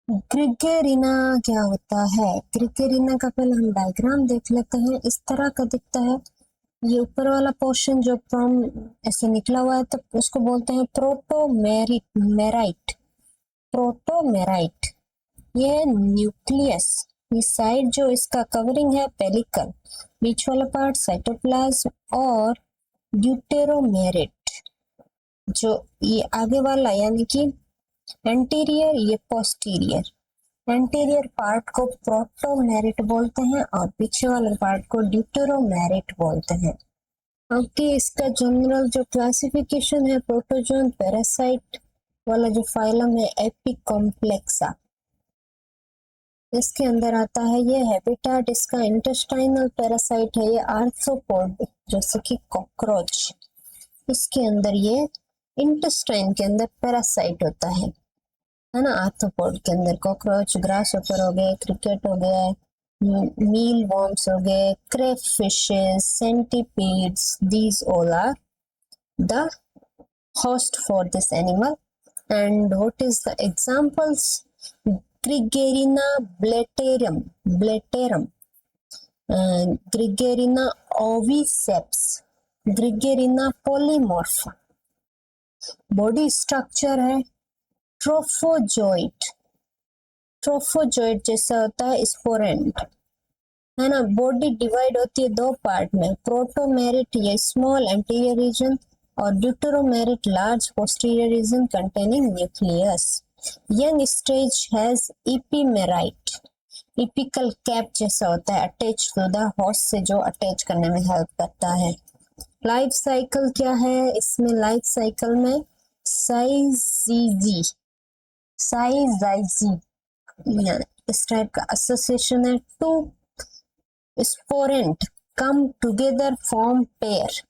ग्रिगेरिना क्या होता है? ग्रिगेरिना का पहले हम डायग्राम देख लेते हैं। इस तरह का दिखता है। ये ऊपर वाला पोर्शन जो फ्रॉम ऐसे निकला हुआ है तो उसको बोलते हैं प्रोटोमेराइट। प्रोटोमेराइट ये न्यूक्लियस, ये साइड जो इसका कवरिंग है पेलिकल, बीच वाला पार्ट साइटोप्लाज्म और ड्यूटेरोमेरिट जो ये आगे वाला यानी कि एंटीरियर, ये पोस्टीरियर। एंटीरियर पार्ट को प्रोटोमेरिट बोलते हैं और पीछे वाले पार्ट को ड्यूटेरोमेरिट बोलते हैं। ओके, इसका जनरल जो क्लासिफिकेशन है प्रोटोजोन पैरासाइट वाला जो फाइलम है एपिकॉम्प्लेक्सा, इसके अंदर आता है। ये हैबिटाट इसका इंटेस्टाइनल पैरासाइट है। ये आर्थ्रोपोड जैसे कि कॉकरोच, इसके अंदर ये इंटेस्टाइन के अंदर पैरासाइट होता है ना। आर्थ्रोपोड के अंदर कॉकरोच, ग्रास ऊपर हो गए, क्रिकेट हो गया, मील वॉर्म्स हो गए, crayfishes, centipedes, these all are the host for this animal. And what is the examples? Grigerina blattarum, Grigerina oviceps, Grigerina polymorpha। Body structure है ट्रोफोजोइट, ट्रोफोजोइट जैसा होता है स्पोरेंट, है ना। बॉडी डिवाइड होती है दो पार्ट में, प्रोटोमेरिट ये स्मॉल एंटीरियर रीजन और deutomerite large posterior region containing nucleus. Young stage has epimerite, apical cap जैसा होता है अटैच टू द होस्ट से, जो अटैच करने में हेल्प करता है। लाइफ साइकिल क्या है इसमें? लाइफ साइकिल में साइजीजी, साइजाइजी इस टाइप का एसोसिएशन है। Two sporont come together form pair,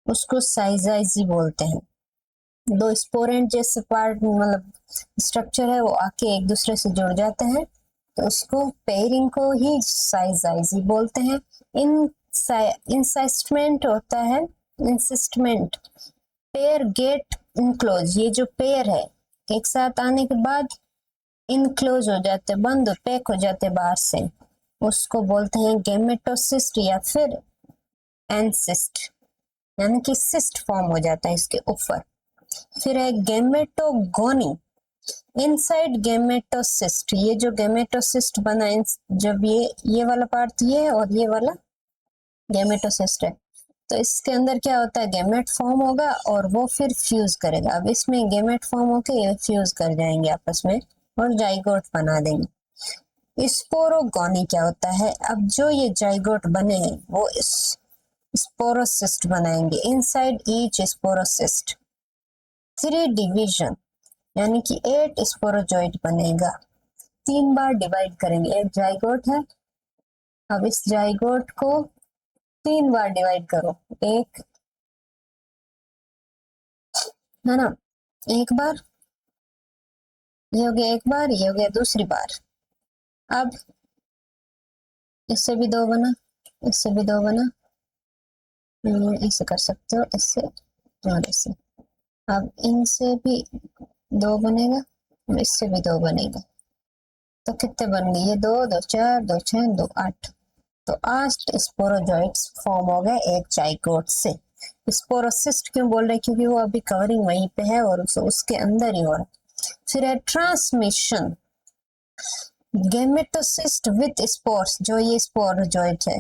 उसको साइजाइजी बोलते हैं। दो स्पोरेंट जैसे पार्ट मतलब स्ट्रक्चर है वो आके एक दूसरे से जुड़ जाते हैं तो उसको पेयरिंग को ही साइजाइजी बोलते हैं। इंसिस्टमेंट होता है, इंसिस्टमेंट पेयर गेट इनक्लोज, ये जो पेयर है एक साथ आने के बाद इनक्लोज हो जाते, बंद पैक हो जाते बाहर से, उसको बोलते हैं गेमेटोसिस्ट या फिर एनसिस्ट, यानी कि सिस्ट फॉर्म हो जाता है इसके ऊपर। फिर है गेमेटोगोनी, इनसाइड गेमेटोसिस्ट, ये जो गेमेटोसिस्ट बना जब ये वाला पार्ट ये और ये वाला गेमेटोसिस्ट है तो इसके अंदर क्या होता है, गेमेट फॉर्म होगा और वो फिर फ्यूज करेगा। अब इसमें गेमेट फॉर्म होके ये फ्यूज कर जाएंगे आपस में और जाइगोट बना देंगे। स्पोरोगोनी क्या होता है? अब जो ये जाइगोट बने हैं वो इस स्पोरोसिस्ट बनाएंगे, इनसाइड ईच स्पोरोसिस्ट 3 डिवीजन यानी कि 8 स्पोरोजोइट बनेगा। 3 बार डिवाइड करेंगे, एक जाइगोट है, अब इस जाइगोट को 3 बार डिवाइड करो, एक है ना, एक बार ये हो गया, एक बार ये हो गया, दूसरी बार। अब इससे भी 2 बना, इससे भी 2 बना, ऐसे कर सकते हो, इससे और इससे। अब इनसे भी 2 बनेगा, इससे भी 2 बनेगा, तो कितने बन गए? ये 2 2 4 2 6 2 8, तो 8 स्पोरोजोइट्स फॉर्म हो गए एक जाइगोट से। स्पोरोसिस्ट क्यों बोल रहे? क्योंकि वो अभी कवरिंग वहीं पे है और उसके अंदर ही हो रहा है। फिर है ट्रांसमिशन, गेमेटोसिस्ट विथ स्पोर्स, जो ये स्पोरोजोइट है,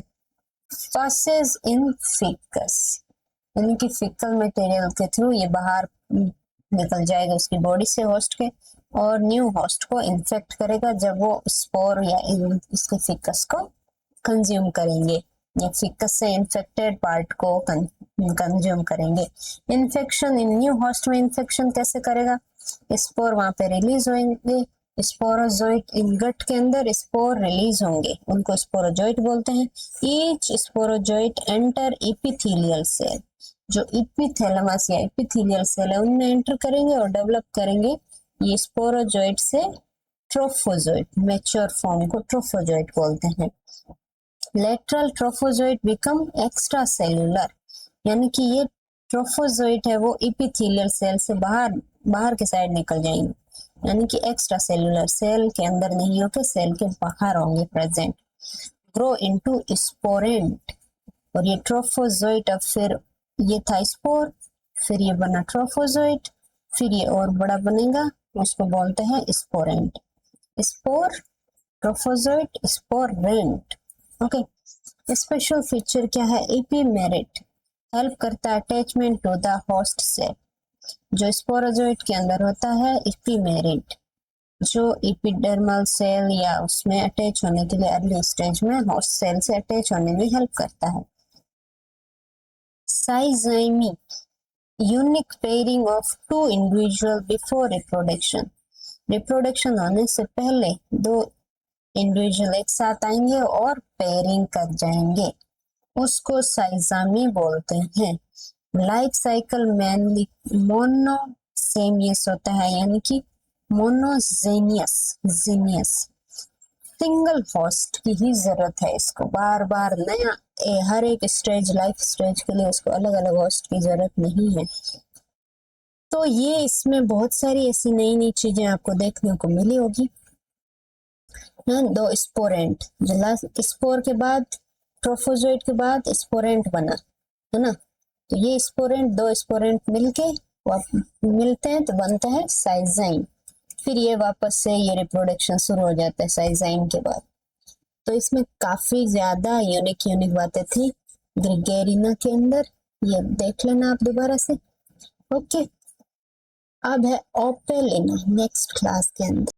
पासेस इन फिकस, यानी कि फिकल मटेरियल के थ्रू ये बाहर निकल जाएगा उसकी बॉडी से होस्ट के और न्यू होस्ट को इन्फेक्ट करेगा जब वो स्पोर या इसके फिकस को कंज्यूम करेंगे या फिकस से इन्फेक्टेड पार्ट को कंज्यूम करेंगे। इन्फेक्शन इन न्यू होस्ट में इन्फेक्शन कैसे करेगा? स्पोर वहां पे रिलीज होंगे, स्पोरोजोइट इन गट के अंदर स्पोर रिलीज होंगे, उनको स्पोरोजोइट बोलते हैं। Each sporozoite enter epithelial cell, जो एपिथैलेमस या एपिथेलियल सेल है उनमें एंटर करेंगे और डेवलप करेंगे ये स्पोरोजोइट से ट्रोफोजोइट, मैच्योर फॉर्म को ट्रोफोजोइट बोलते हैं। Lateral trophozoite become extra cellular, यानी कि ये ट्रोफोजोइट है वो एपिथेलियल सेल से बाहर के साइड निकल जाएंगे, यानी कि एक्स्ट्रा सेलुलर, सेल के अंदर नहीं होके सेल के बाहर होंगे प्रेजेंट। ग्रो इनटू स्पोरेंट, और ये ट्रोफोजोइट, अब फिर ये था स्पोर, फिर ये बना ट्रोफोजोइट, फिर ये और बड़ा बनेगा, उसको बोलते हैं sporont. Spore, trophozoite, sporont. Okay, special feature क्या है? एपीमेरिट, हेल्प करता है attachment to the host cell. जो स्पोरोजोइट के अंदर होता है एपीमेरिट, जो एपिडर्मल सेल या उसमें अटैच होने के लिए अर्ली स्टेज में होस्ट सेल से अटैच होने में हेल्प करता है। Syzygy, unique pairing of two individual before reproduction, reproduction होने से पहले दो इंडिविजुअल एक साथ आएंगे और पेयरिंग कर जाएंगे, उसको साइजामी बोलते हैं। लाइफ साइकिल मेनली मोनोसेमियस होता है, यानी कि मोनोजेनियस, जीनियस, सिंगल होस्ट की ही जरूरत है इसको, बार बार नया हर एक स्टेज, लाइफ स्टेज के लिए उसको अलग अलग होस्ट की जरूरत नहीं है। तो ये इसमें बहुत सारी ऐसी नई नई चीजें आपको देखने को मिली होगी। दो स्पोरेंट, जो स्पोर के बाद, ट्रोफोजोइट के बाद स्पोरेंट बना, है ना, तो ये स्पोरेंट, दो स्पोरेंट मिलके मिलते हैं तो बनता है साइजाइम, फिर ये वापस से ये रिप्रोडक्शन शुरू हो जाता है साइजाइम के बाद। तो इसमें काफी ज्यादा यूनिक बातें थी ग्रिगेरिना के अंदर, ये देख लेना आप दोबारा से। ओके, अब है ओपेलिना नेक्स्ट क्लास के अंदर।